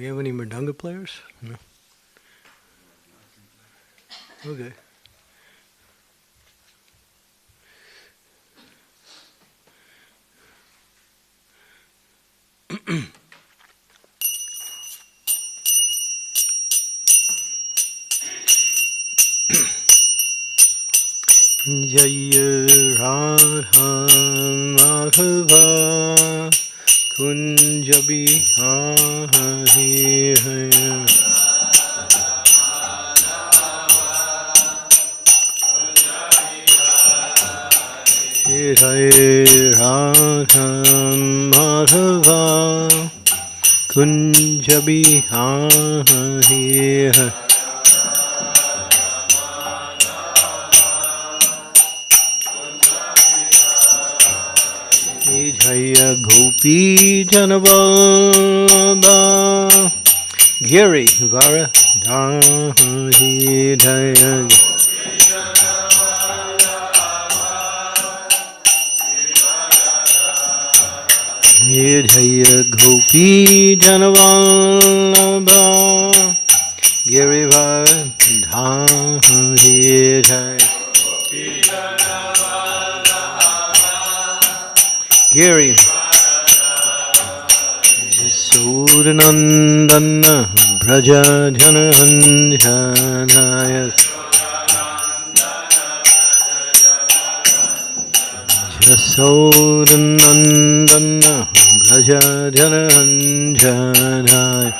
we have any mridanga players? No. Okay. Jaya Radha Madhava Kunja Bihari Haya Jaya Radha Madhava Kunja Bihari Haya Jaya Gopi Janavallabha Giri Varadhahi Jaya Jaya Gopi Janavallabha Giri Varadhahi Jaya Giri Jasodanandana Braja Janahanjanaya Jasodanandana Braja Janahanjanaya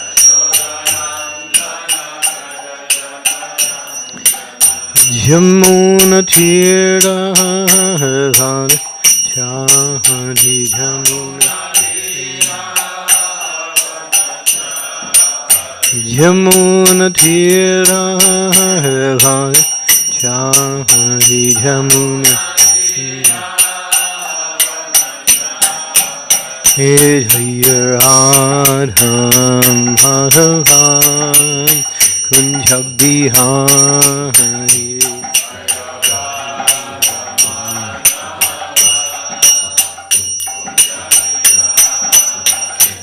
Jamuna Tira Chahadi Jamuna Tira Chahadi Jamuna Jaya Radha Madhava Kunja Bihari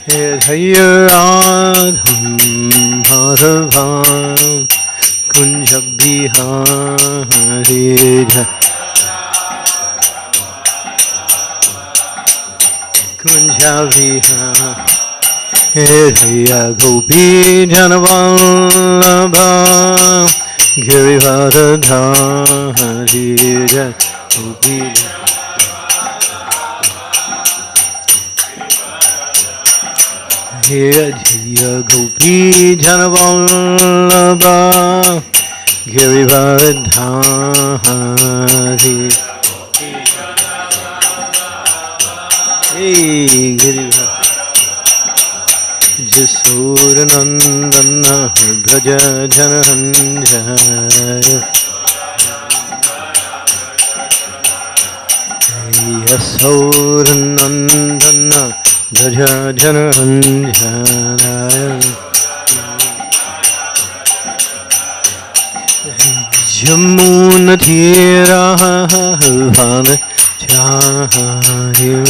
Jaya Radha Madhava Kunja Bihari Kunja Bihari Jaya Gopi Janavallabha Giri Varadhari Jaya Gopi Jaya Gopi Janavallabha Giri Varadhari Giri Jasodanandana Braja Janahanjaya Jasodanandana Braja Janahanjaya Jamuna Tira Vana Chahayu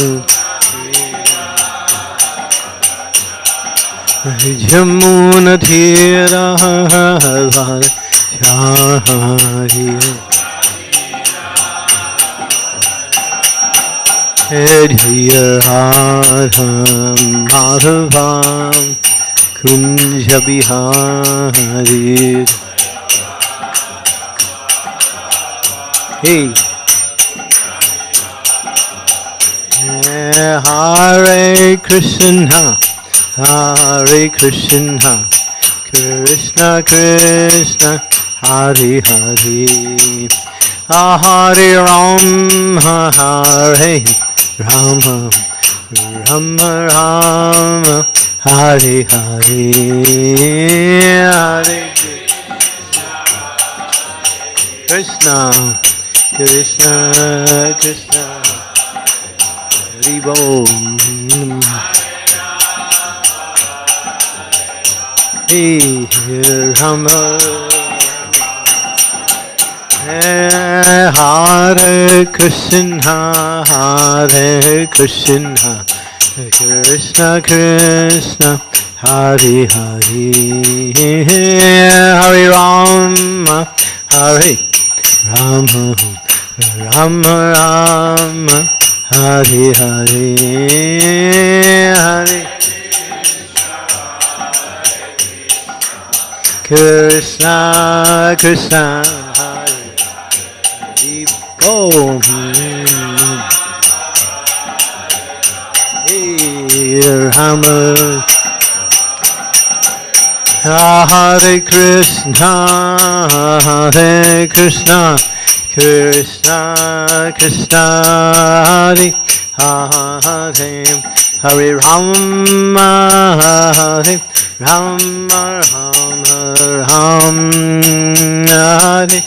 Jamuna Tira Vana Chahayu Jaya Radha Madhava Kunja Bihari Hey Hare Krišna Hare Krishna Krishna Krishna Hare Hare hare-rama hare-rama Rama Rama Hare Hare Hare Krishna Krishna Krishna Hare Bol Hare-rama Hare Krishna Hare Krishna Krishna Krishna Hare Hare Hare Rama Hare Rama Rama Rama Hare Hare Hare Krishna Krishna Hare Om Hare Hare Krishna Hare Krishna Krishna Krishna Hare Hare Hare Rama Hare Rama Rama Rama Hare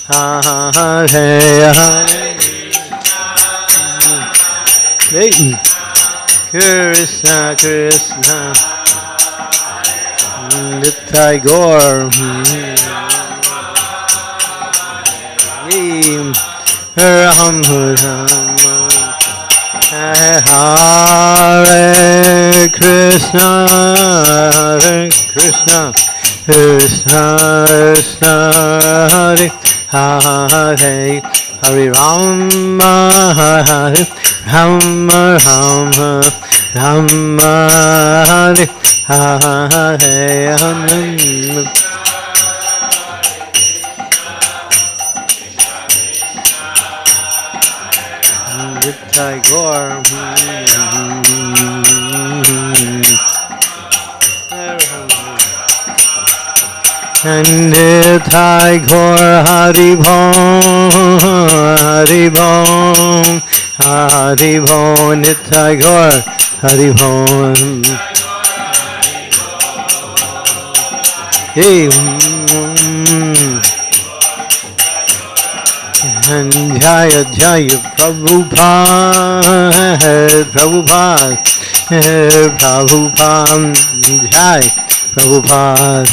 Hare Hare Krishna Krishna Nitai Gaur Ram Ram Hare Krishna Hare Krishna Krishna Krishna Hare Hare Hare Rama Hare Rama Rama Rama Hare Hare Hare Gaur and Nitai Gaur Hari Bom Hari Bom Hari Bom Nitai Gaur Hari Bom Hey and Jaya Jaya Prabhupada Prabhupada Prabhupada Jai Prabhupada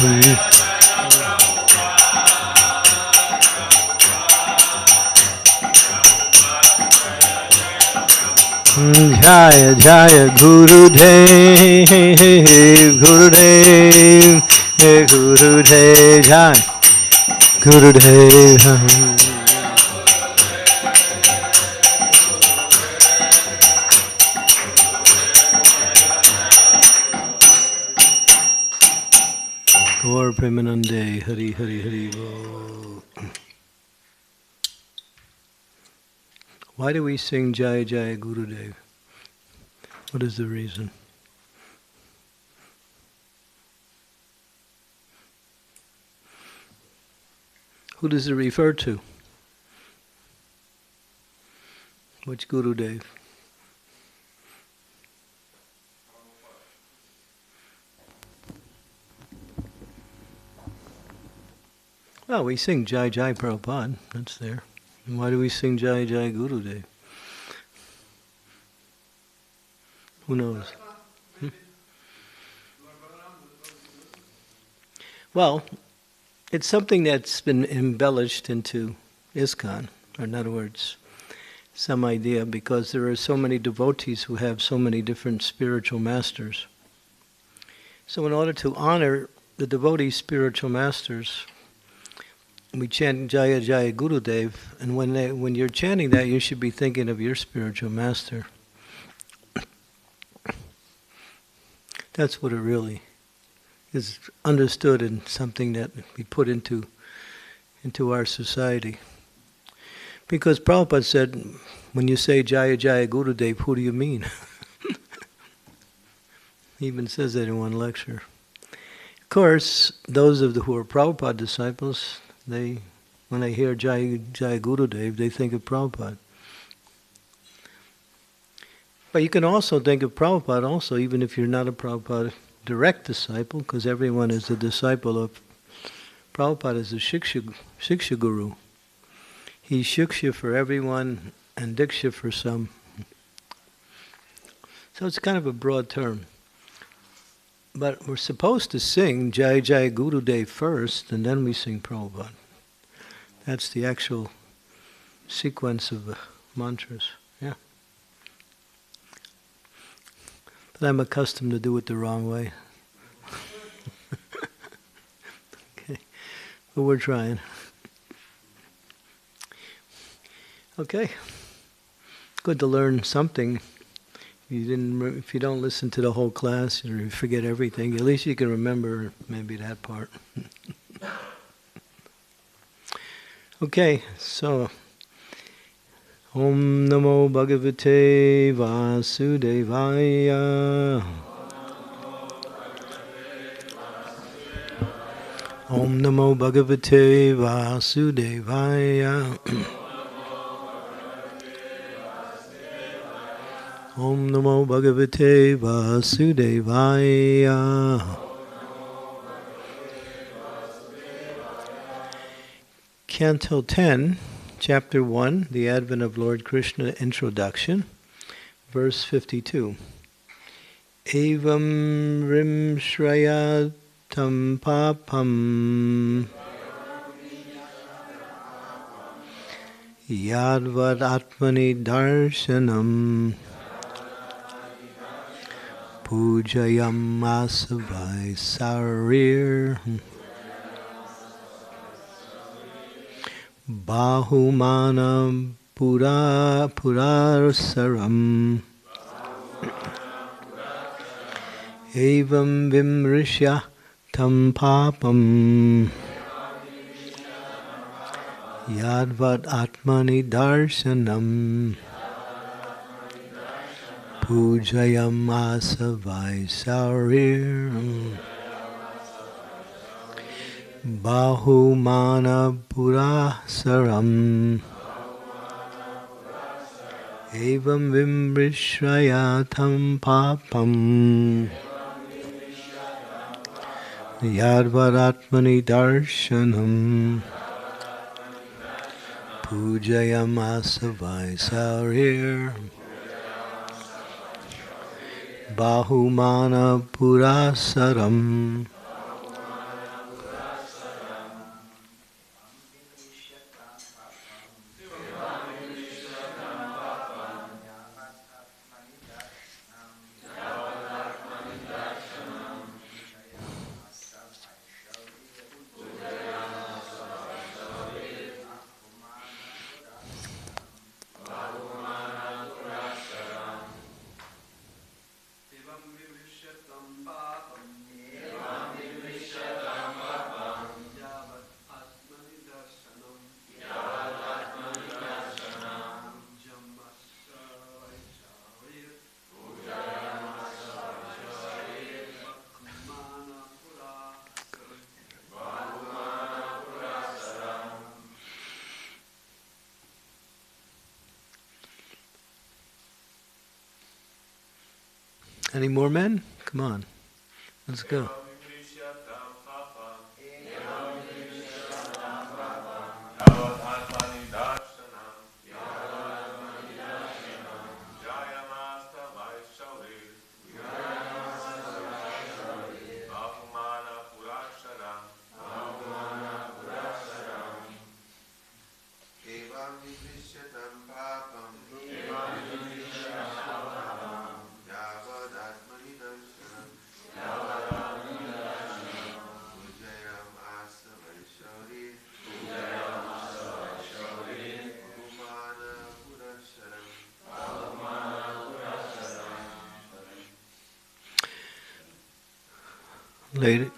Jaya Jaya Gurudev Gurudev Gurudev Jai Gurudev Gaur Premanande Hari Hari Hari Bo. Why do we sing Jaya Jaya Gurudev? What is the reason? Who does it refer to? Which Gurudev? Well, we sing Jai Jai Prabhupada, that's there. And why do we sing Jai Jai Gurudev? Who knows? Well, it's something that's been embellished into ISKCON, or in other words, some idea, because there are so many devotees who have so many different spiritual masters. So in order to honor the devotees' spiritual masters, we chant Jaya Jaya Gurudev, and when you're chanting that, you should be thinking of your spiritual master. That's what it really is, understood, and something that we put into our society. Because Prabhupada said, when you say Jaya Jaya Gurudev, who do you mean? He even says that in one lecture. Of course, those who are Prabhupada disciples, when they hear Jai Jai Gurudev, they think of Prabhupada. But you can also think of Prabhupada also, even if you're not a Prabhupada direct disciple, because everyone is a disciple of Prabhupada, is a Shiksha Guru. He's Shiksha for everyone and Diksha for some. So it's kind of a broad term. But we're supposed to sing Jai Jai Gurudev first, and then we sing Prabhupada. That's the actual sequence of mantras. Yeah. But I'm accustomed to do it the wrong way. but we're trying. Okay. Good to learn something. If you don't listen to the whole class or you forget everything, at least you can remember maybe that part. Okay, so Om Namo Bhagavate Vasudevaya. Om Namo Bhagavate Vasudevaya. Om Namo Bhagavate Vasudevaya. Canto 10, Chapter 1, The Advent of Lord Krishna, Introduction, verse 52. Evam rim shrayatam papam yadvad atmani darshanam pujayam asavai sarir bahumana purarsaram evam vimrishya tam papam yadvat atmani darshanam pujayam asavai sarir bahumana purasaram evam vimrishrayatam papam yadvaratmani darshanam pujayam asavai sarir bahumana purasaram. Any more men? Come on. Let's go. Lady.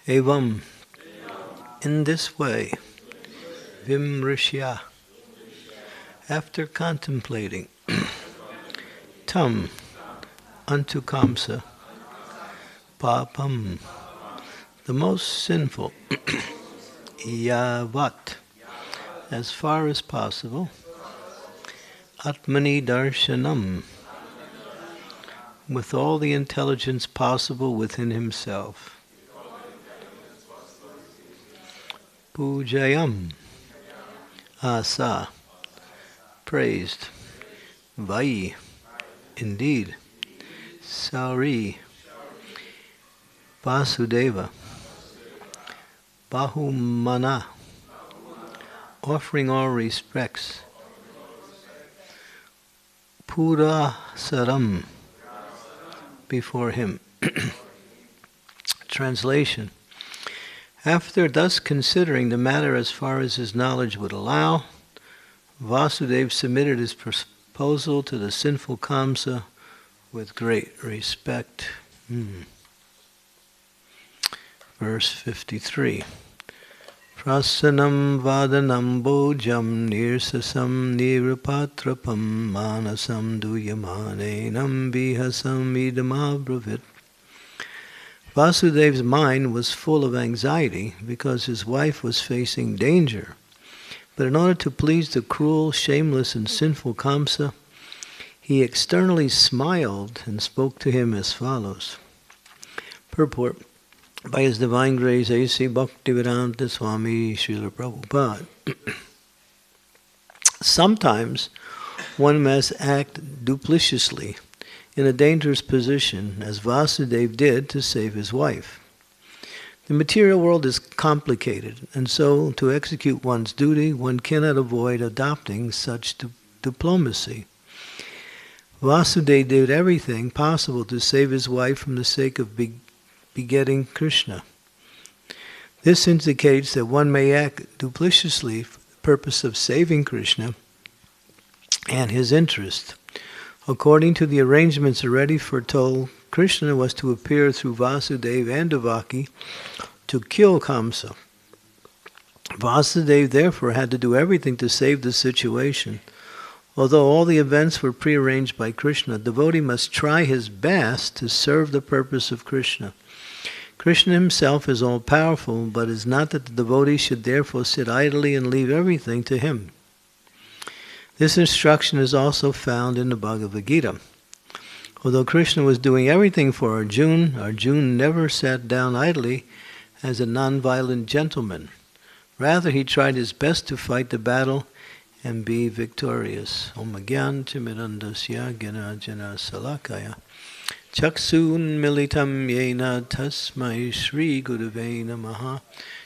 Evam, in this way, Vimrishya, after contemplating, Tam, unto Kamsa, Papam, the most sinful, yavat, as far as possible, atmani darshanam, with all the intelligence possible within himself. Pujayam, asa, praised. Vai, indeed. Sauri, Vasudeva. Bahumana, offering all respects. Purasaram, before him. Translation. After thus considering the matter as far as his knowledge would allow, Vasudeva submitted his proposal to the sinful Kamsa with great respect. Verse 53. Prasanam vadanam bojam nirsasam nirupatrapam manasam duyamanenam vihasam idamabravit. Vasudeva's mind was full of anxiety because his wife was facing danger. But in order to please the cruel, shameless, and sinful Kamsa, he externally smiled and spoke to him as follows. Purport. By His Divine Grace, A.C. Bhaktivedanta Swami Srila Prabhupada. Sometimes one must act duplicitously in a dangerous position, as Vasudeva did to save his wife. The material world is complicated, and so to execute one's duty, one cannot avoid adopting such diplomacy. Vasudeva did everything possible to save his wife from the sake of begetting Krishna. This indicates that one may act duplicitously for the purpose of saving Krishna and his interest. According to the arrangements already foretold, Krishna was to appear through Vasudeva and Devaki to kill Kamsa. Vasudeva therefore had to do everything to save the situation. Although all the events were prearranged by Krishna, the devotee must try his best to serve the purpose of Krishna. Krishna himself is all-powerful, but it is not that the devotee should therefore sit idly and leave everything to him. This instruction is also found in the Bhagavad Gita. Although Krishna was doing everything for Arjuna, Arjuna never sat down idly as a non-violent gentleman. Rather, he tried his best to fight the battle and be victorious. Om Gyantimirandasya Gyanajana Salakaya Chaksun Militam Yena Tasmai Shri Gurave Namaha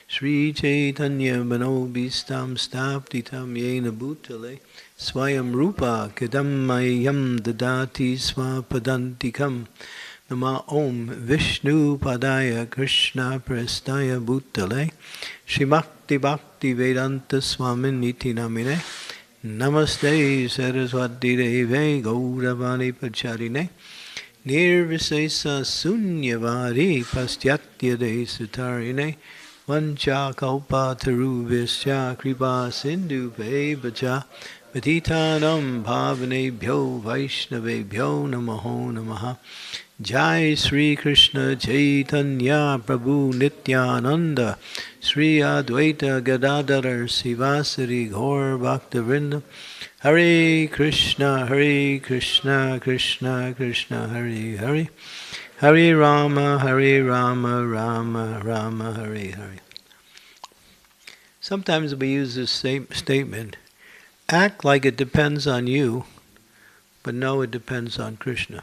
Shri Chaitanya Manobhistam Staptitam Yena Bhutale Swayam Rupa Kadam Mayam Dadati Swapadantikam Nama Om Vishnu Padaya Krishna Prestaya Bhutale Shri Bhakti Bhakti Vedanta Swamin Niti Namine Namaste Saraswati Deve Gauravani Pacharine Nirvisesa Sunyavari Pastyatya De Sutarine Vancha Kalpa Tarubhisya Kripa Sindhu Vacha Patitanam Bhavanebhyo Vaishnavebhyo Namaho Namaha Jai Sri Krishna Chaitanya Prabhu Nityananda Sri Advaita Gadadhar Sivasari Gaur Bhaktivinoda Hare Krishna Krishna Krishna Hare Hare Hare Rama Rama Rama Hare Hare. Sometimes we use this same statement, act like it depends on you, but no, it depends on Krishna.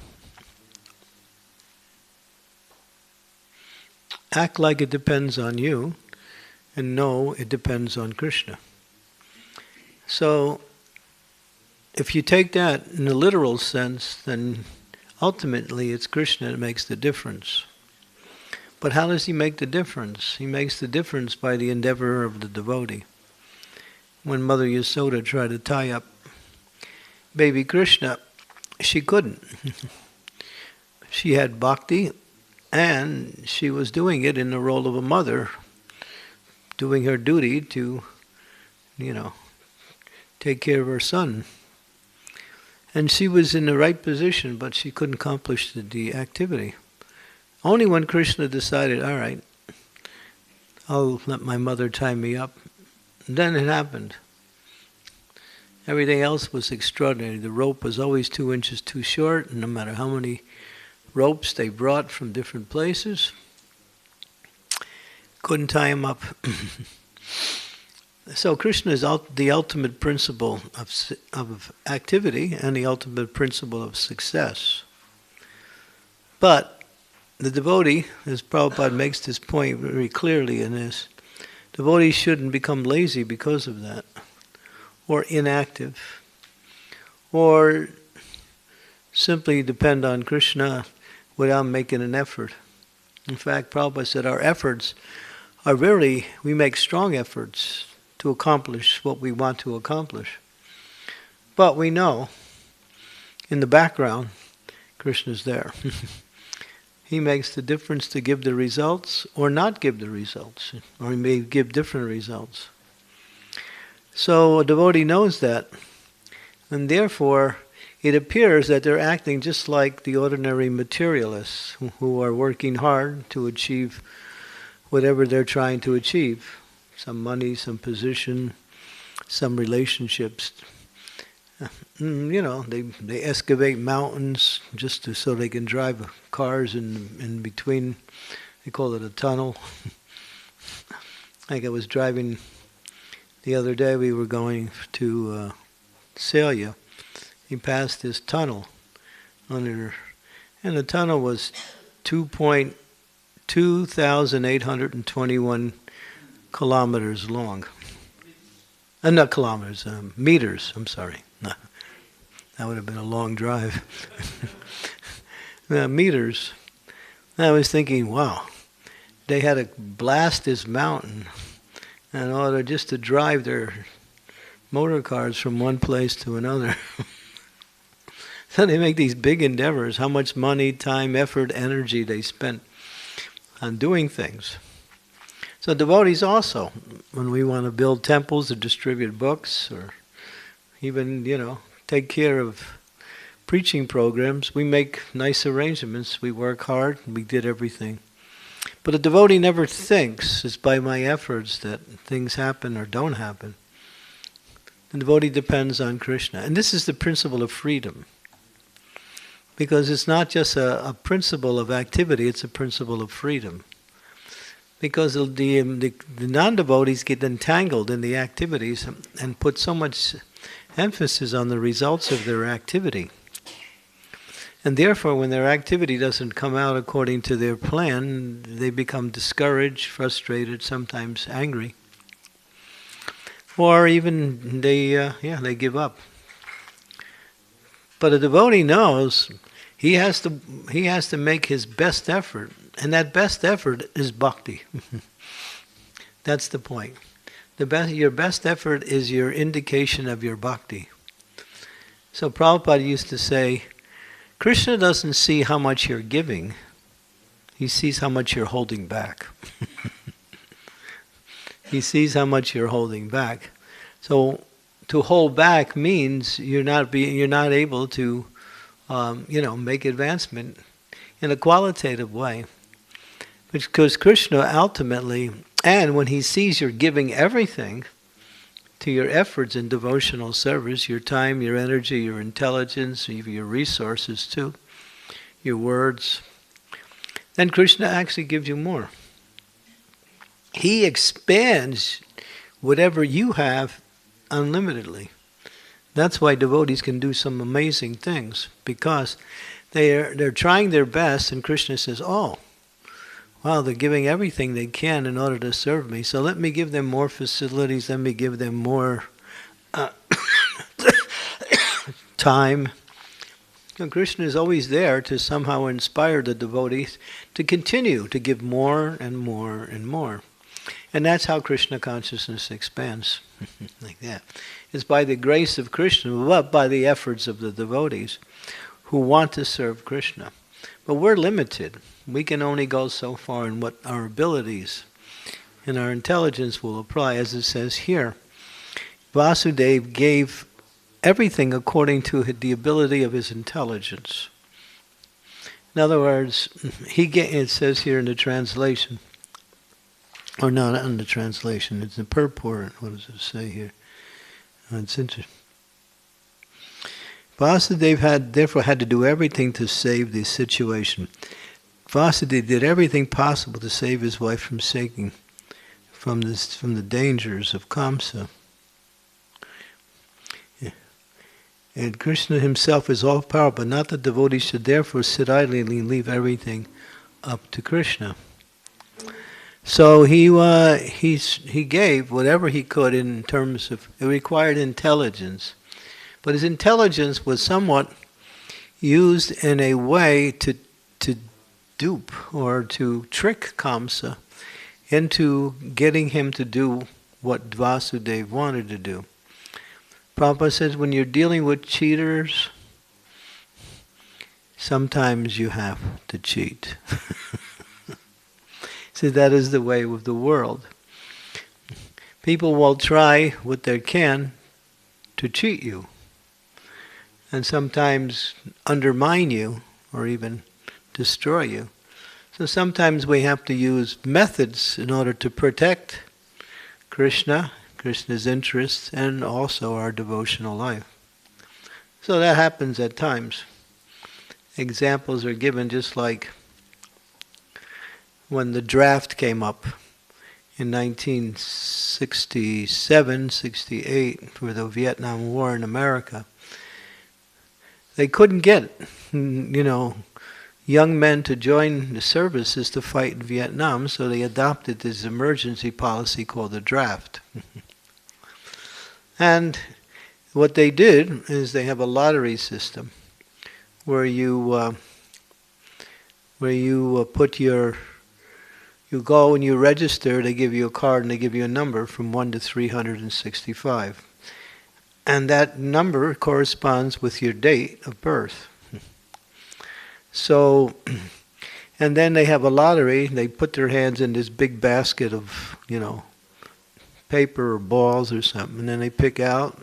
Act like it depends on you, and no, it depends on Krishna. So, if you take that in a literal sense, then ultimately it's Krishna that makes the difference. But how does he make the difference? He makes the difference by the endeavor of the devotee. When Mother Yasoda tried to tie up baby Krishna, she couldn't. She had bhakti, and she was doing it in the role of a mother, doing her duty to, take care of her son. And she was in the right position, but she couldn't accomplish the activity. Only when Krishna decided, all right, I'll let my mother tie me up. And then it happened. Everything else was extraordinary. The rope was always 2 inches too short, and no matter how many ropes they brought from different places, couldn't tie him up. So Krishna is the ultimate principle of activity and the ultimate principle of success. But the devotee, as Prabhupada makes this point very clearly in this, devotees shouldn't become lazy because of that, or inactive, or simply depend on Krishna without making an effort. In fact, Prabhupada said our efforts are we make strong efforts to accomplish what we want to accomplish. But we know, in the background, Krishna's there. He makes the difference to give the results or not give the results, or he may give different results. So a devotee knows that, and therefore it appears that they're acting just like the ordinary materialists who are working hard to achieve whatever they're trying to achieve. Some money, some position, some relationships. They excavate mountains just so they can drive cars in between. They call it a tunnel. Like I was driving the other day, we were going to Celia. He passed this tunnel under, and the tunnel was 2,821 kilometers long. Not kilometers, meters, I'm sorry. No, that would have been a long drive. Meters. I was thinking, wow, they had to blast this mountain in order just to drive their motor cars from one place to another. So they make these big endeavors, how much money, time, effort, energy they spent on doing things. So devotees also, when we want to build temples or distribute books or even, take care of preaching programs, we make nice arrangements, we work hard, we did everything. But a devotee never thinks it's by my efforts that things happen or don't happen. The devotee depends on Krishna. And this is the principle of freedom. Because it's not just a principle of activity, it's a principle of freedom. Because the non-devotees get entangled in the activities and put so much emphasis on the results of their activity. And therefore, when their activity doesn't come out according to their plan, they become discouraged, frustrated, sometimes angry. Or even they give up. But a devotee knows he has to make his best effort. And that best effort is bhakti. That's the point. Your best effort is your indication of your bhakti. So Prabhupada used to say, Krishna doesn't see how much you're giving. He sees how much you're holding back. He sees how much you're holding back. So to hold back means you're not able to make advancement in a qualitative way. Because Krishna ultimately, and when he sees you're giving everything to your efforts in devotional service, your time, your energy, your intelligence, even your resources too, your words, then Krishna actually gives you more. He expands whatever you have unlimitedly. That's why devotees can do some amazing things, because they're trying their best, and Krishna says, oh, wow, they're giving everything they can in order to serve me. So let me give them more facilities. Let me give them more time. And Krishna is always there to somehow inspire the devotees to continue to give more and more and more. And that's how Krishna consciousness expands. Like that. It's by the grace of Krishna, but by the efforts of the devotees who want to serve Krishna. But we're limited. We can only go so far in what our abilities and our intelligence will apply, as it says here. Vasudeva gave everything according to the ability of his intelligence. In other words, it says here in the translation, Or not in the translation, it's the purport. What does it say here? It's interesting. Vasudeva therefore had to do everything to save the situation. Vasudeva did everything possible to save his wife from sinking, from the dangers of Kamsa. Yeah. And Krishna himself is all powerful, but not that devotees should therefore sit idly and leave everything up to Krishna. So he gave whatever he could in terms of, it required intelligence. But his intelligence was somewhat used in a way to dupe or to trick Kamsa into getting him to do what Vasudeva wanted to do. Prabhupada says when you're dealing with cheaters, sometimes you have to cheat. So that is the way of the world. People will try what they can to cheat you, and sometimes undermine you or even destroy you. So sometimes we have to use methods in order to protect Krishna, Krishna's interests, and also our devotional life. So that happens at times. Examples are given just like when the draft came up in 1967, 68 for the Vietnam War in America. They couldn't get, young men to join the services to fight in Vietnam, so they adopted this emergency policy called the draft. And what they did is they have a lottery system where you you go and you register, they give you a card and they give you a number from 1 to 365. And that number corresponds with your date of birth. So, and then they have a lottery, they put their hands in this big basket of, paper or balls or something, and then they pick out.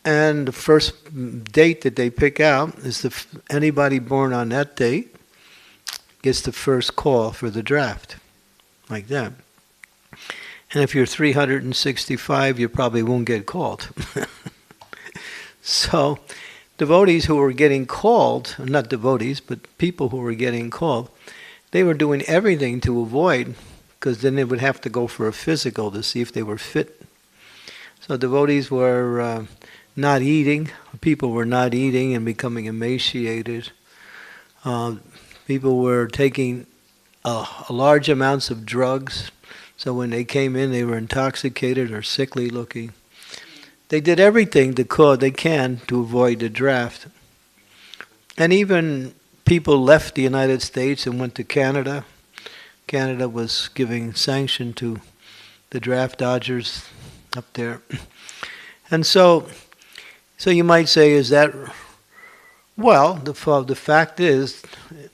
And the first date that they pick out is anybody born on that date gets the first call for the draft. Like that. And if you're 365, you probably won't get called. So, devotees who were getting called, not devotees, but people who were getting called, they were doing everything to avoid, because then they would have to go for a physical to see if they were fit. So devotees were not eating, people were not eating and becoming emaciated. People were taking large amounts of drugs, so when they came in they were intoxicated or sickly looking. They did everything they can to avoid the draft. And even people left the United States and went to Canada. Canada was giving sanction to the draft dodgers up there. And so you might say, is that... Well, the fact is, the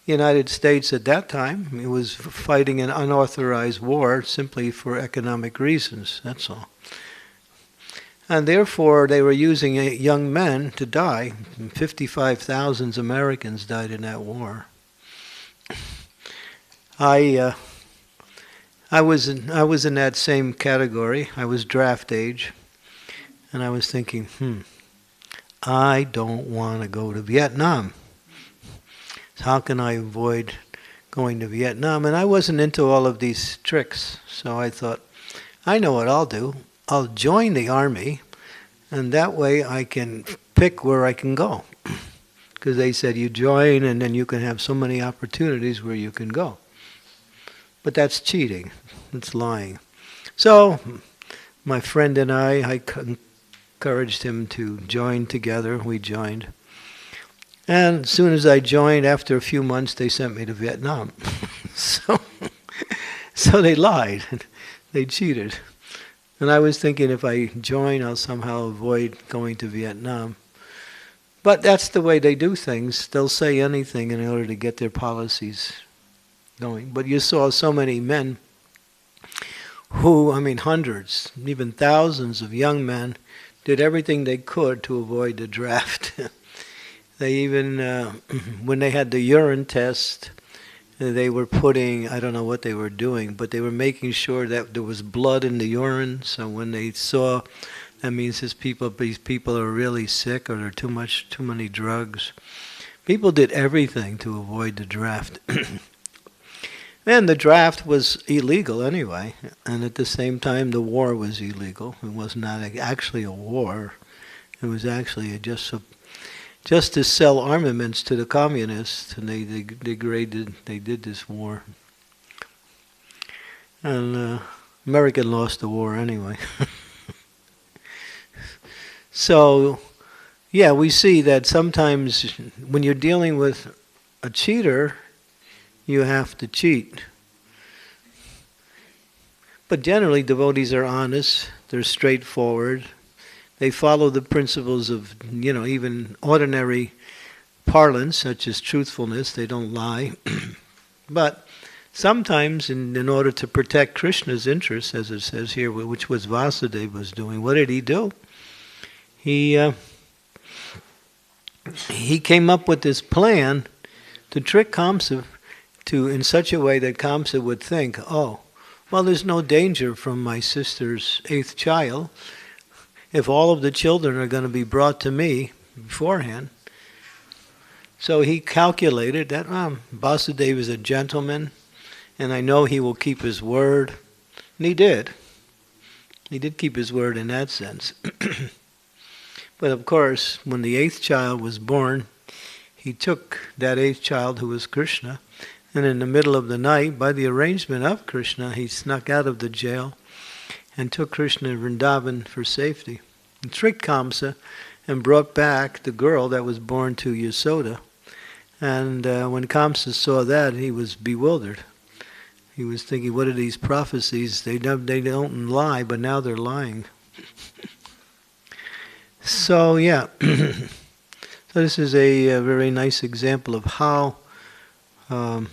United States at that time, it was fighting an unauthorized war simply for economic reasons, that's all. And therefore they were using young men to die. 55,000 Americans died in that war. I was in that same category. I was draft age, and I was thinking, I don't want to go to Vietnam. How can I avoid going to Vietnam? And I wasn't into all of these tricks, so I thought, I know what I'll do. I'll join the army, and that way I can pick where I can go. Because they said you join, and then you can have so many opportunities where you can go. But that's cheating. It's lying. So my friend and I encouraged him to join together. We joined. And as soon as I joined, after a few months, they sent me to Vietnam. So they lied. They cheated. And I was thinking if I join, I'll somehow avoid going to Vietnam. But that's the way they do things. They'll say anything in order to get their policies going. But you saw so many men who, hundreds, even thousands of young men, did everything they could to avoid the draft. They even, when they had the urine test, they were putting, I don't know what they were doing, but they were making sure that there was blood in the urine. So when they saw, that means these people are really sick, or they're too many drugs. People did everything to avoid the draft. And the draft was illegal anyway, and at the same time the war was illegal. It was not actually a war. It was actually just to sell armaments to the communists, and they did this war. And America lost the war anyway. So, yeah, we see that sometimes when you're dealing with a cheater, you have to cheat. But generally, devotees are honest, they're straightforward, they follow the principles of, even ordinary parlance, such as truthfulness, they don't lie. But sometimes, in order to protect Krishna's interests, as it says here, which was Vasudeva was doing, what did he do? He came up with this plan to trick Kamsa in such a way that Kamsa would think, oh, well, there's no danger from my sister's 8th child. If all of the children are going to be brought to me beforehand. So he calculated that Vasudeva is a gentleman, and I know he will keep his word. And he did. He did keep his word in that sense. But of course, when the 8th child was born, he took that 8th child, who was Krishna, and in the middle of the night, by the arrangement of Krishna, he snuck out of the jail and took Krishna to Vrindavan for safety, and tricked Kamsa and brought back the girl that was born to Yasoda. And when Kamsa saw that, he was bewildered. He was thinking, what are these prophecies? They don't lie, but now they're lying. So, yeah. So this is a very nice example of how... and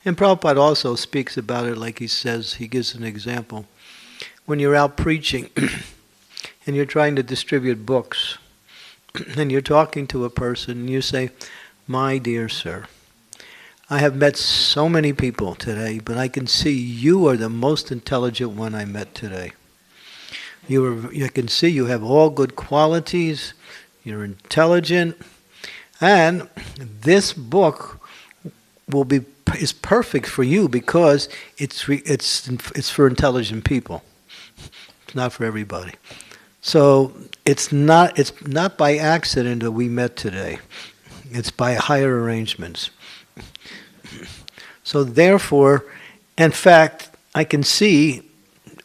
Prabhupada also speaks about it, like he says, he gives an example. When you're out preaching and you're trying to distribute books and you're talking to a person and you say, my dear sir, I have met so many people today, but I can see you are the most intelligent one I met today. I can see you have all good qualities, you're intelligent, and this book is perfect for you because it's for intelligent people. It's not for everybody. So it's not by accident that we met today. It's by higher arrangements. So therefore, in fact, I can see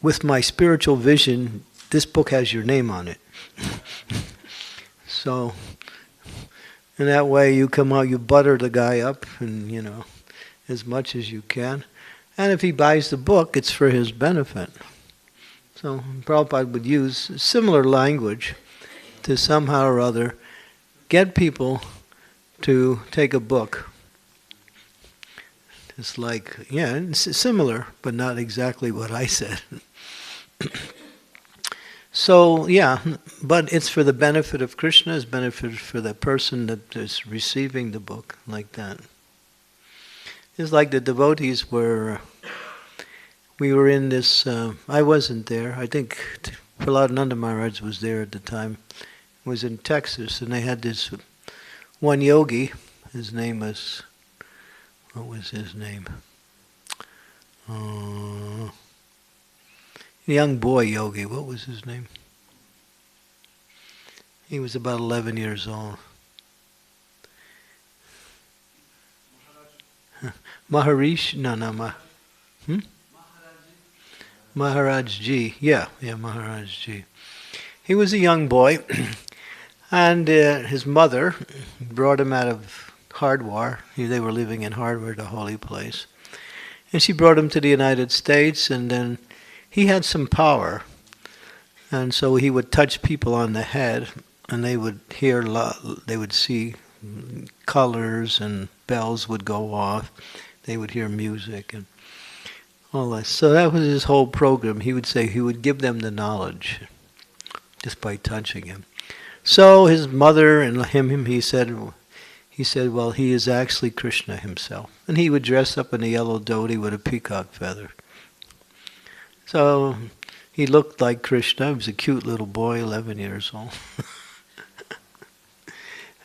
with my spiritual vision, this book has your name on it. So in that way you come out, you butter the guy up, and as much as you can. And if he buys the book, it's for his benefit. So Prabhupada would use similar language to somehow or other get people to take a book. It's like, it's similar, but not exactly what I said. So, but it's for the benefit of Krishna, it's benefit for the person that is receiving the book, like that. It's like the devotees we were in this, I wasn't there, I think Prahlad Maharaj was there at the time. It was in Texas, and they had this one yogi, his name was, what was his name? Young boy yogi, what was his name? He was about 11 years old. Maharaj Ji. Yeah, Maharaj Ji. He was a young boy, and his mother brought him out of Hardwar. They were living in Hardwar, the holy place. And she brought him to the United States, and then he had some power. And so he would touch people on the head, and they would see colors, and bells would go off. They would hear music and all that. So that was his whole program. He would say he would give them the knowledge just by touching him. So his mother and him, he said, he said, well, he is actually Krishna himself. And he would dress up in a yellow dhoti with a peacock feather. So he looked like Krishna. He was a cute little boy, 11 years old.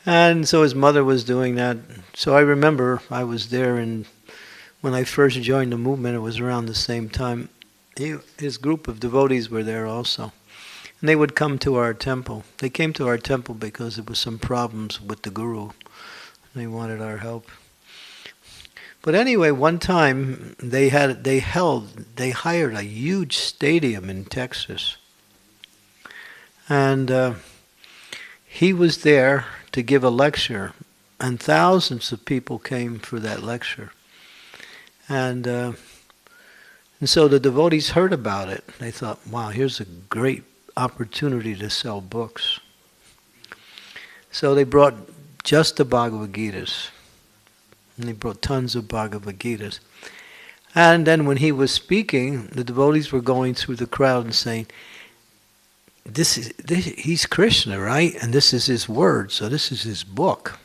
And so his mother was doing that. So I remember I was there, and when I first joined the movement, it was around the same time. His group of devotees were there also. And they would come to our temple. They came to our temple because there was some problems with the guru. They wanted our help. But anyway, one time they hired a huge stadium in Texas. And he was there to give a lecture, and thousands of people came for that lecture. And so the devotees heard about it. They thought, wow, here's a great opportunity to sell books. So they brought just the Bhagavad Gitas. And they brought tons of Bhagavad Gitas. And then when he was speaking, the devotees were going through the crowd and saying, he's Krishna, right? And this is his word, so this is his book.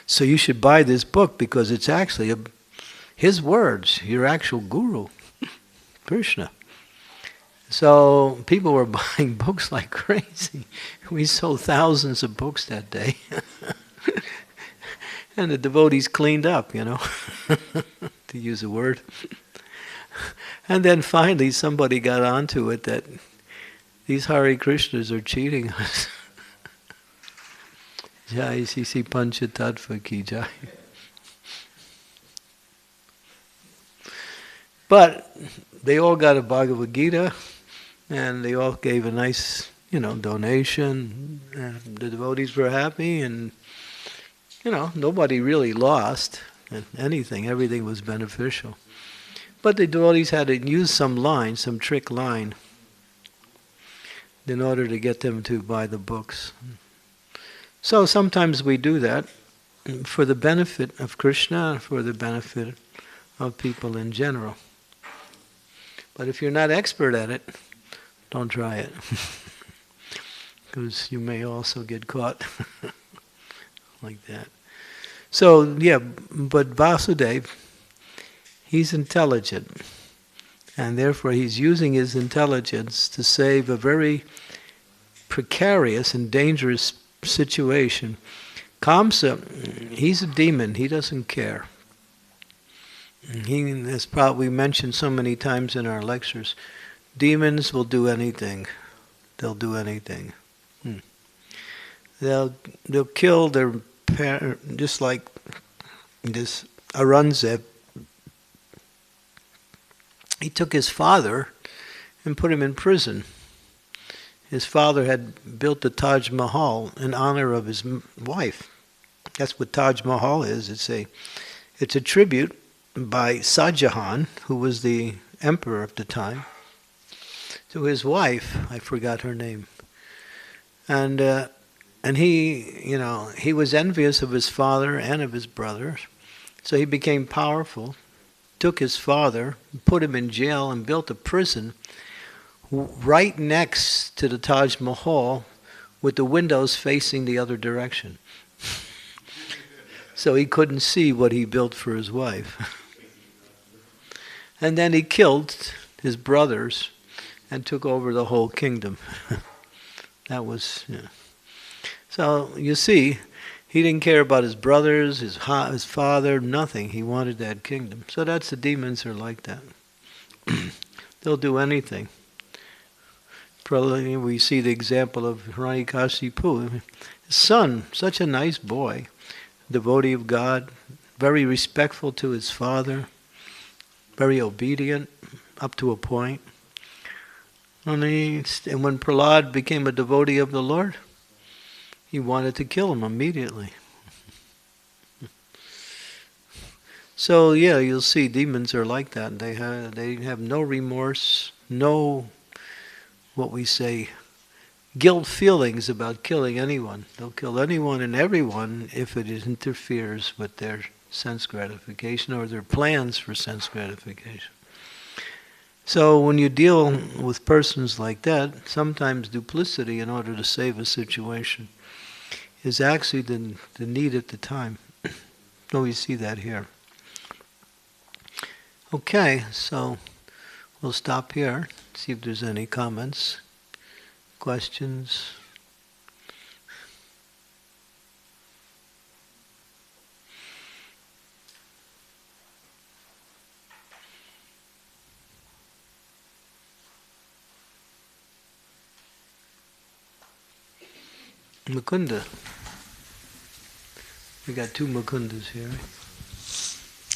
So you should buy this book because it's actually his words, your actual guru, Krishna. So people were buying books like crazy. We sold thousands of books that day. And the devotees cleaned up, to use a word. And then finally somebody got onto it that these Hare Krishnas are cheating us. Jai Sisi Panchatattva ki Jai. But they all got a Bhagavad Gita, and they all gave a nice, donation. And the devotees were happy, and nobody really lost anything. Everything was beneficial. But the devotees had to use some trick line, in order to get them to buy the books. So sometimes we do that for the benefit of Krishna and for the benefit of people in general. But if you're not expert at it, don't try it. Because you may also get caught like that. So, but Vasudeva, he's intelligent, and therefore he's using his intelligence to save a very precarious and dangerous situation. Kamsa, he's a demon, he doesn't care. He is probably mentioned so many times in our lectures. Demons will do anything. They'll do anything. They'll kill their parent, just like this Aurangzeb. He took his father and put him in prison. His father had built the Taj Mahal in honor of his wife. That's what Taj Mahal is. It's a tribute by Shah Jahan, who was the emperor of the time, to his wife. I forgot her name. And he was envious of his father and of his brothers, so he became powerful. Took his father, put him in jail, and built a prison right next to the Taj Mahal with the windows facing the other direction. So he couldn't see what he built for his wife. And then he killed his brothers and took over the whole kingdom. That was, So you see, he didn't care about his brothers, his father, nothing. He wanted that kingdom. So that's the demons are like that. They'll do anything. Probably we see the example of Hiranyakashipu. His son, such a nice boy, devotee of God, very respectful to his father, very obedient up to a point. And when Prahlad became a devotee of the Lord, he wanted to kill him immediately. So you'll see demons are like that. They have no remorse, no, what we say, guilt feelings about killing anyone. They'll kill anyone and everyone if it interferes with their sense gratification or their plans for sense gratification. So when you deal with persons like that, sometimes duplicity in order to save a situation is actually the need at the time. No, we see that here. Okay, so we'll stop here, see if there's any comments, questions. Mukunda. We got two Mukundas here.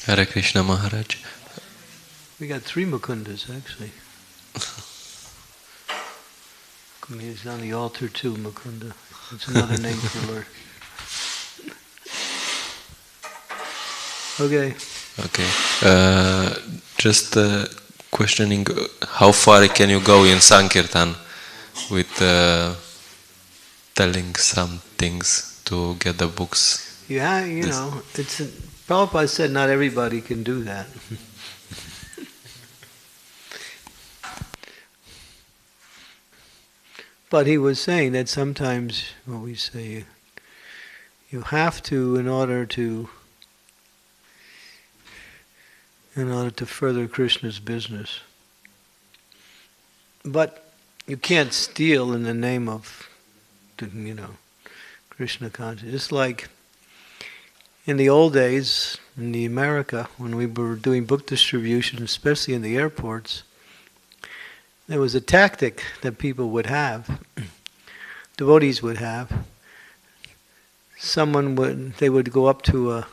Hare Krishna Maharaj. We got three Mukundas, actually. He's on the altar too, Mukunda. That's another name for Lord. Okay. Okay. Just questioning, how far can you go in Sankirtan with telling some things to get the books? Yeah, you know, Prabhupada said not everybody can do that. But he was saying that sometimes, what we say, you have to, in order to further Krishna's business. But you can't steal in the name of, Krishna consciousness. Just like in the old days, in the America, when we were doing book distribution, especially in the airports, there was a tactic that people would have, devotees would have. They would go up to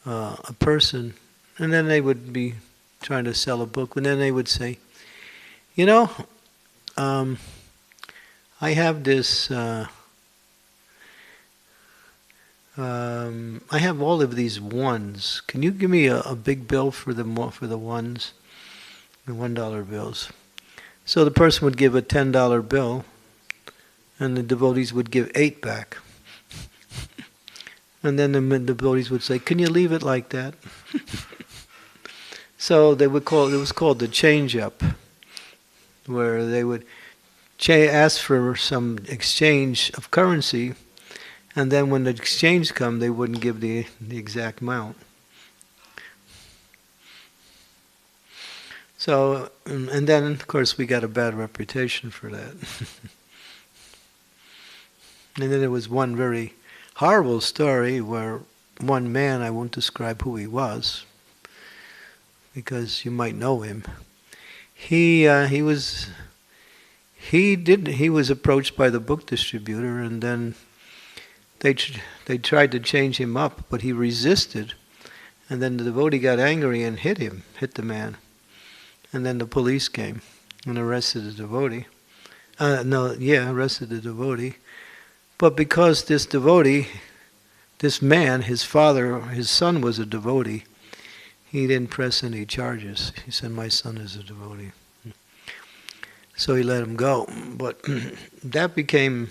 a person, and then they would be trying to sell a book, and then they would say, I have this, I have all of these ones. Can you give me a big bill for the ones, the $1 bills? So the person would give a $10 bill, and the devotees would give 8 back. And then the devotees would say, "Can you leave it like that?" So it was called the change up, where they would ask for some exchange of currency, and then when the exchange come, they wouldn't give the exact amount. So, and then of course we got a bad reputation for that. And then there was one very horrible story where one man, I won't describe who he was, because you might know him. He was approached by the book distributor, and then they tried to change him up, but he resisted, and then the devotee got angry and hit the man, and then the police came and arrested the devotee. Arrested the devotee. But because this man, his son was a devotee, he didn't press any charges. He said, "My son is a devotee." So he let him go. But that became,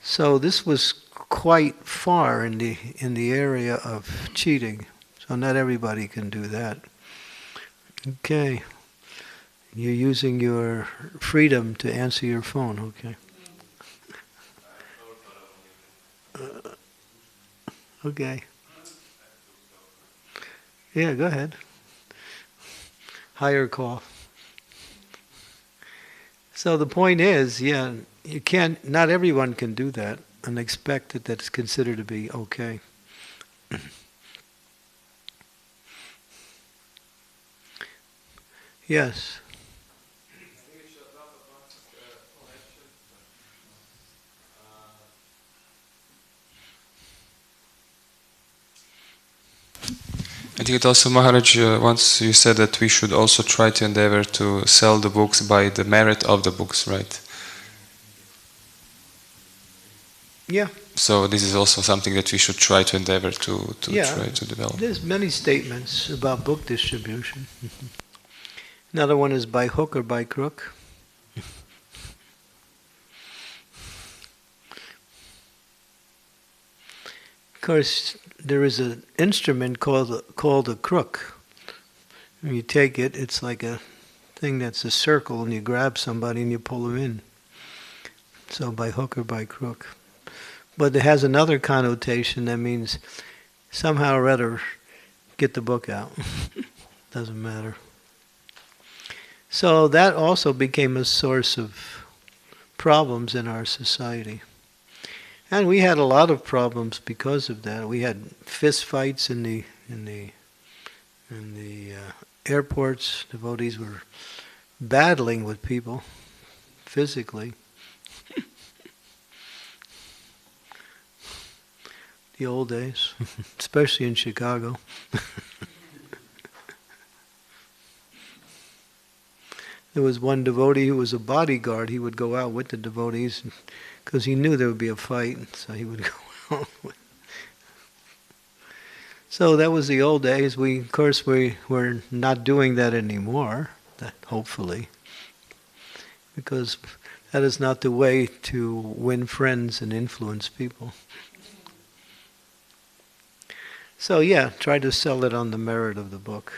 so this was quite far in the area of cheating. So not everybody can do that. Okay. You're using your freedom to answer your phone, okay. Okay. Yeah, go ahead. Higher call. So the point is, not everyone can do that and expect that that's considered to be okay. Yes. I think it also, Maharaj, once you said that we should also try to endeavor to sell the books by the merit of the books, right? Yeah. So this is also something that we should try to endeavor to try to develop. There's many statements about book distribution. Another one is by hook or by crook. Of course, there is an instrument called a crook. When you take it, it's like a thing that's a circle, and you grab somebody and you pull them in. So by hook or by crook. But it has another connotation that means somehow or other get the book out. Doesn't matter. So that also became a source of problems in our society. And we had a lot of problems because of that. We had fist fights in the airports. Devotees were battling with people physically. The old days, especially in Chicago. There was one devotee who was a bodyguard. He would go out with the devotees because he knew there would be a fight, so he would go out with. So that was the old days. Of course, we're not doing that anymore, hopefully, because that is not the way to win friends and influence people. So yeah, try to sell it on the merit of the book.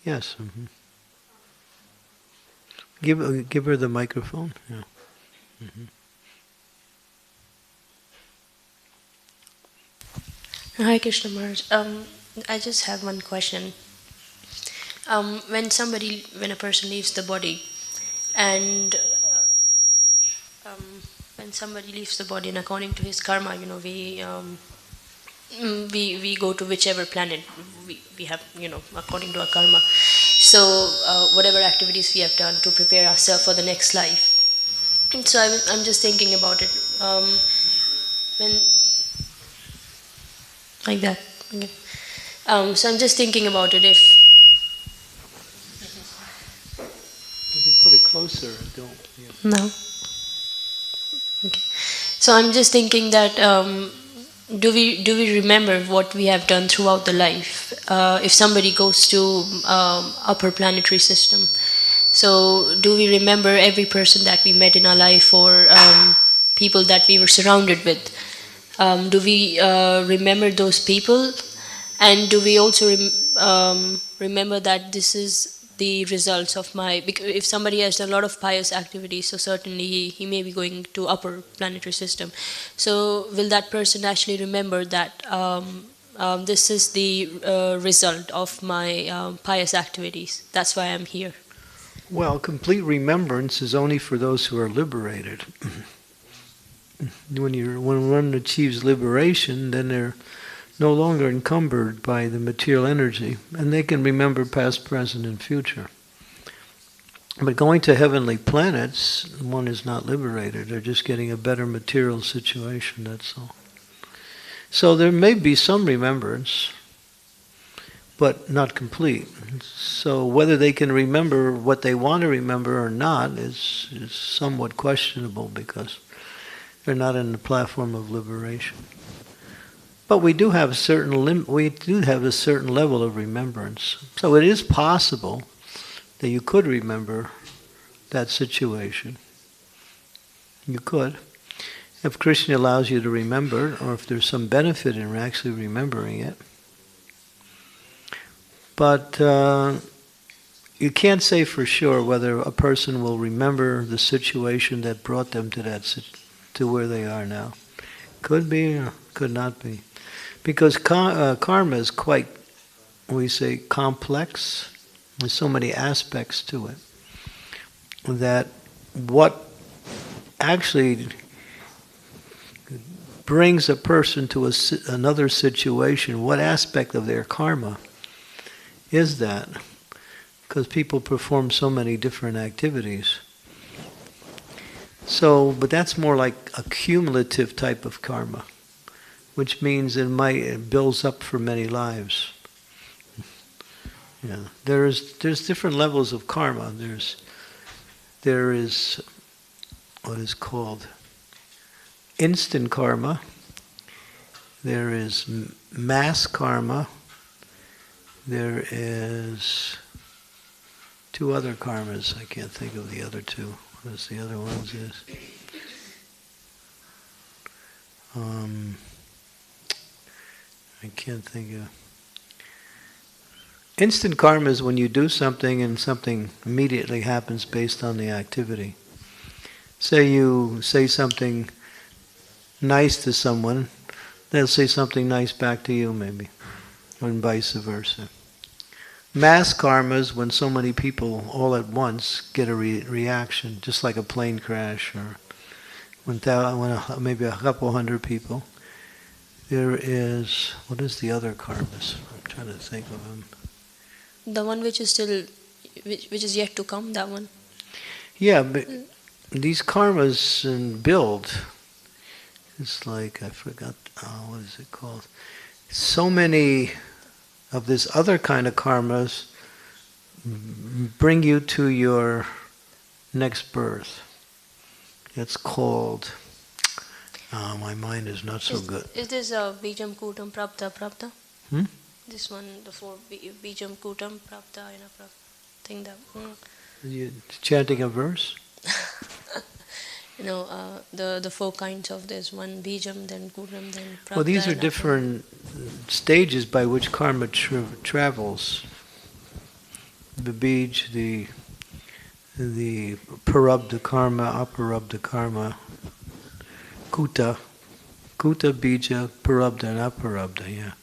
Yes. Mm-hmm. Give her the microphone. Yeah. Mm-hmm. Hare Krishna Maharaj. I just have one question. When a person leaves the body, and when somebody leaves the body, and according to his karma, we go to whichever planet we have, according to our karma. So whatever activities we have done to prepare ourselves for the next life. And so I'm just thinking about it. When like that. Okay. So I'm just thinking about it. If you put it closer, don't. Yeah. No. Okay. So I'm just thinking that do we remember what we have done throughout the life? If somebody goes to upper planetary system, so do we remember every person that we met in our life, or people that we were surrounded with? Do we remember those people, and do we also remember that this is the results of my, because if somebody has done a lot of pious activities, so certainly he may be going to upper planetary system. So will that person actually remember that this is the result of my pious activities, that's why I'm here? Well, complete remembrance is only for those who are liberated. When one achieves liberation, then they're no longer encumbered by the material energy, and they can remember past, present, and future. But going to heavenly planets, one is not liberated. They're just getting a better material situation, that's all. So there may be some remembrance, but not complete. So whether they can remember what they want to remember or not is somewhat questionable, because they're not in the platform of liberation. But we do have a certain level of remembrance. So it is possible that you could remember that situation. You could, if Krishna allows you to remember, or if there's some benefit in actually remembering it. But you can't say for sure whether a person will remember the situation that brought them to where they are now. Could be, or could not be. Because karma is quite, we say, complex. There's so many aspects to it that what actually brings a person to another situation, what aspect of their karma is that? Because people perform so many different activities. So, but that's more like a cumulative type of karma, which means it builds up for many lives. Yeah, there's different levels of karma. There is what is called instant karma. There is mass karma. There is two other karmas. I can't think of the other two. What is the other ones is? I can't think of. Instant karma is when you do something and something immediately happens based on the activity. Say you say something nice to someone, they'll say something nice back to you maybe, and vice versa. Mass karma is when so many people all at once get a reaction, just like a plane crash, or maybe a couple hundred people. There is, what is the other karmas? I'm trying to think of them. The one which is still, which is yet to come, that one. Yeah, but these karmas build. It's like, I forgot, what is it called? So many of this other kind of karmas bring you to your next birth. It's called, my mind is not so good. Is this Bijam Kutam Prapta? This one, the four Bijam Kutam Prapta Ayana Prapta. Think that. Are you chanting a verse? The four kinds of this. One Bijam, then Kutam, then Prapta. Well, these are different stages by which karma travels. The bij, the parabdha karma, aparabdha karma, kuta, bija, parabdha, and aparabdha, yeah.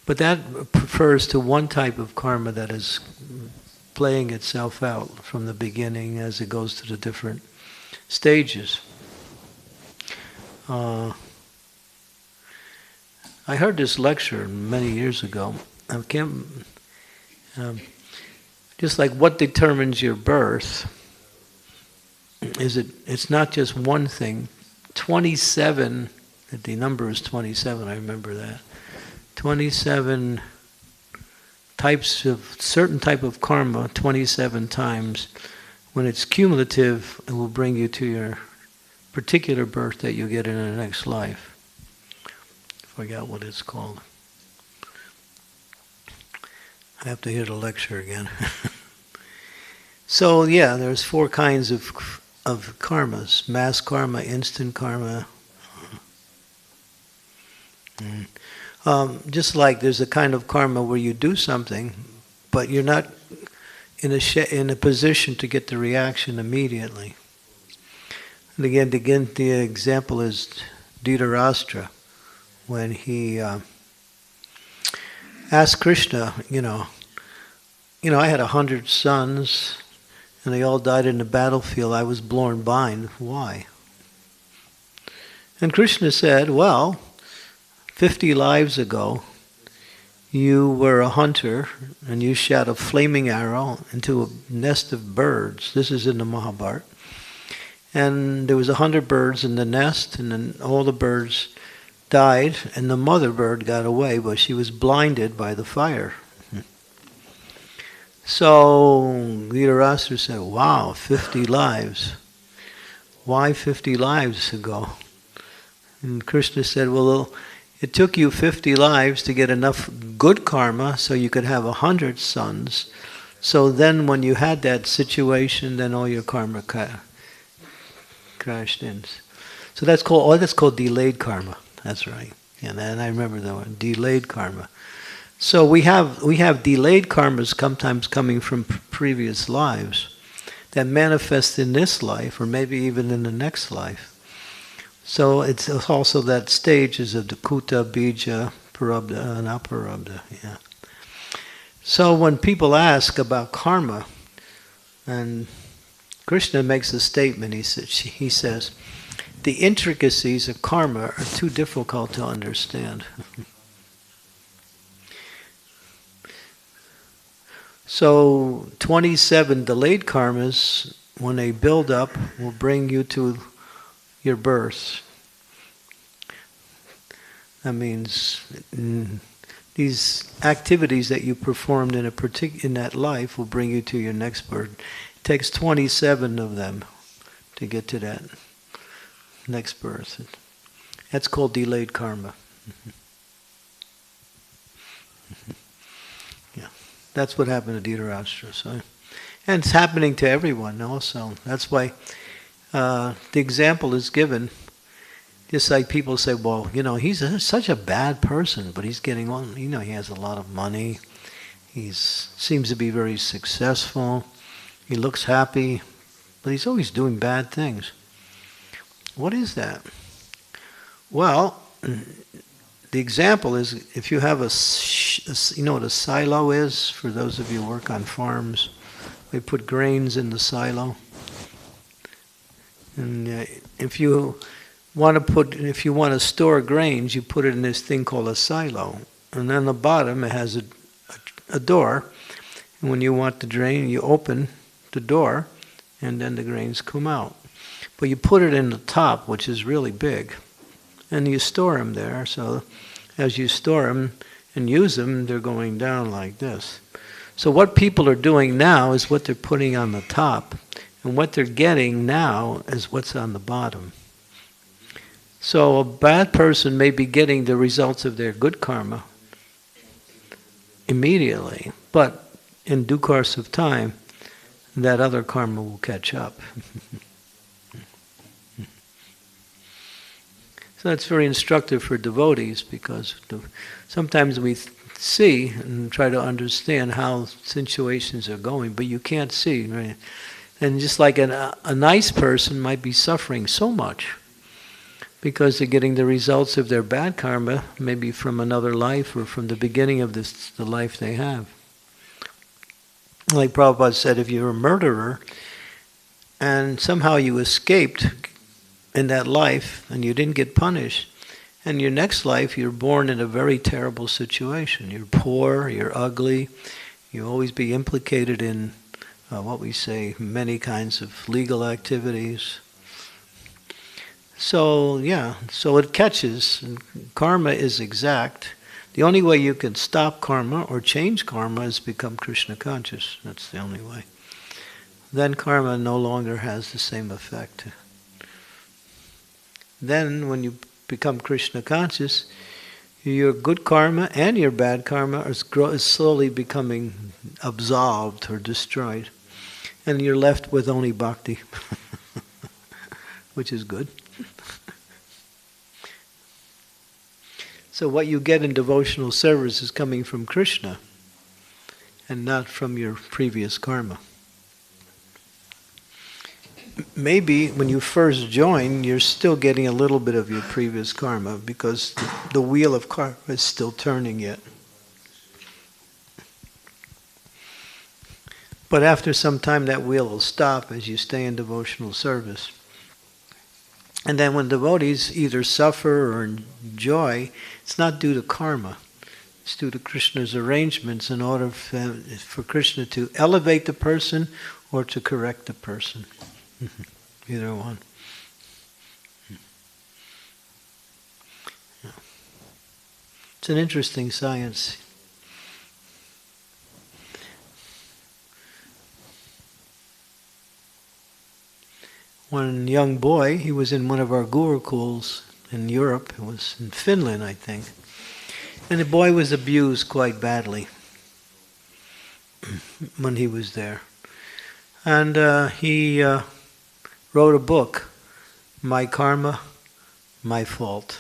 But that refers to one type of karma that is playing itself out from the beginning as it goes to the different stages. I heard this lecture many years ago. I can't, just like what determines your birth, it's not just one thing. 27, the number is 27, I remember that. 27 types of, certain type of karma, 27 times. When it's cumulative, it will bring you to your particular birth that you get in the next life. I forgot what it's called. I have to hear the lecture again. So yeah, there's four kinds of karmas: mass karma, instant karma. Just like there's a kind of karma where you do something, but you're not in a position to get the reaction immediately. And again, the example is Dhritarashtra, when he asked Krishna, I had 100 sons, and they all died in the battlefield. I was born blind. Why? And Krishna said, well, 50 lives ago, you were a hunter, and you shot a flaming arrow into a nest of birds. This is in the Mahabharata. And there was 100 birds in the nest, and then all the birds died, and the mother bird got away, but she was blinded by the fire. So Dhritarashtra said, wow, 50 lives. Why 50 lives ago? And Krishna said, well, it took you 50 lives to get enough good karma so you could have 100 sons. So then when you had that situation, then all your karma crashed in. So that's called delayed karma. That's right. And I remember that one, delayed karma. So we have delayed karmas sometimes coming from previous lives that manifest in this life or maybe even in the next life. So it's also that stages of the kuta, bija, parabdha, and aparabdha. Yeah. So when people ask about karma, and Krishna makes a statement, he says, the intricacies of karma are too difficult to understand. So 27 delayed karmas, when they build up, will bring you to your birth. That means these activities that you performed in that life will bring you to your next birth. It takes 27 of them to get to that next birth. That's called delayed karma. Yeah, that's what happened to Dhritarashtra. So, and it's happening to everyone also. That's why the example is given. Just like people say, well, he's such a bad person, but he's getting on. He has a lot of money. He seems to be very successful. He looks happy, but he's always doing bad things. What is that? Well, the example is if you have you know what a silo is? For those of you who work on farms, they put grains in the silo. And if you want to store grains, you put it in this thing called a silo. And on the bottom it has a door. And when you want the drain, you open the door, and then the grains come out. But you put it in the top, which is really big, and you store them there. So as you store them and use them, they're going down like this. So what people are doing now is what they're putting on the top, and what they're getting now is what's on the bottom. So a bad person may be getting the results of their good karma immediately, but in due course of time, that other karma will catch up. So that's very instructive for devotees, because sometimes we see and try to understand how situations are going, but you can't see, right? And just like a nice person might be suffering so much because they're getting the results of their bad karma, maybe from another life or from the beginning of the life they have. Like Prabhupada said, if you're a murderer and somehow you escaped in that life and you didn't get punished, and your next life you're born in a very terrible situation. You're poor, you're ugly, you'll always be implicated in what we say, many kinds of legal activities. So it catches. And karma is exact. The only way you can stop karma or change karma is become Krishna conscious. That's the only way. Then karma no longer has the same effect. Then when you become Krishna conscious, your good karma and your bad karma is slowly becoming absolved or destroyed. And you're left with only bhakti, which is good. So what you get in devotional service is coming from Krishna and not from your previous karma. Maybe when you first join, you're still getting a little bit of your previous karma because the wheel of karma is still turning yet. But after some time that wheel will stop as you stay in devotional service. And then when devotees either suffer or enjoy, it's not due to karma. It's due to Krishna's arrangements in order for Krishna to elevate the person or to correct the person. Either one. Yeah. It's an interesting science. One young boy, he was in one of our gurukuls in Europe. It was in Finland, I think. And the boy was abused quite badly when he was there. And he wrote a book, My Karma, My Fault.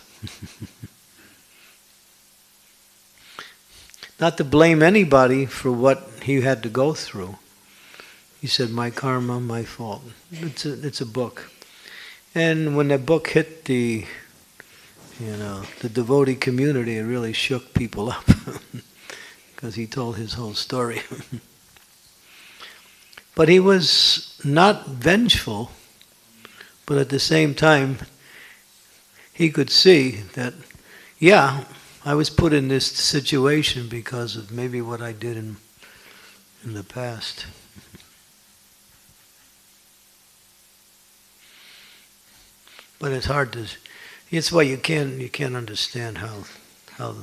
Not to blame anybody for what he had to go through. He said, my karma, my fault. It's a book. And when that book hit the devotee community, it really shook people up because he told his whole story. But he was not vengeful, but at the same time, he could see that, yeah, I was put in this situation because of maybe what I did in the past. But it's hard to. It's why you can't understand how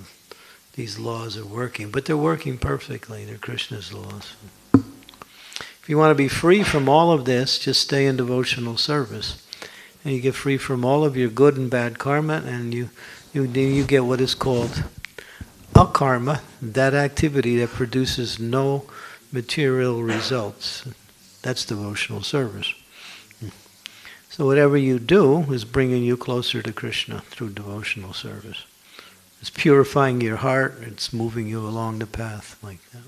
these laws are working. But they're working perfectly. They're Krishna's laws. If you want to be free from all of this, just stay in devotional service, and you get free from all of your good and bad karma, and you get what is called akarma, that activity that produces no material results. That's devotional service. So whatever you do is bringing you closer to Krishna through devotional service. It's purifying your heart. It's moving you along the path like that.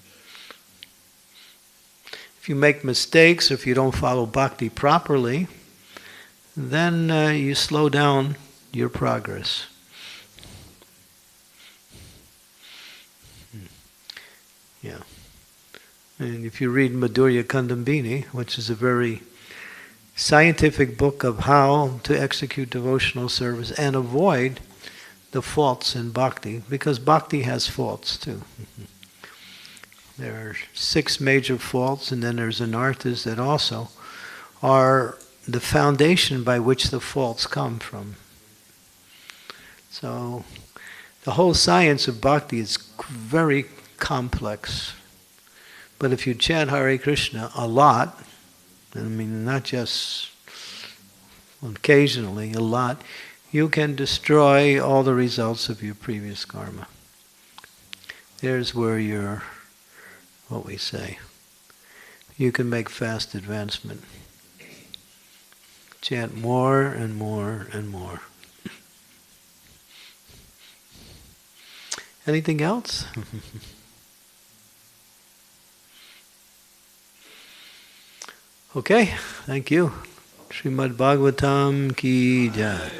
If you make mistakes, or if you don't follow bhakti properly, then you slow down your progress. Yeah. And if you read Madhurya Kandambini, which is a very scientific book of how to execute devotional service and avoid the faults in bhakti, because bhakti has faults too. There are 6 major faults, and then there's anarthas that also are the foundation by which the faults come from. So the whole science of bhakti is very complex. But if you chant Hare Krishna a lot, I mean not just occasionally, a lot, you can destroy all the results of your previous karma. There's where you're, what we say, you can make fast advancement. Chant more and more and more. Anything else? Okay, thank you. Srimad Bhagavatam ki jai.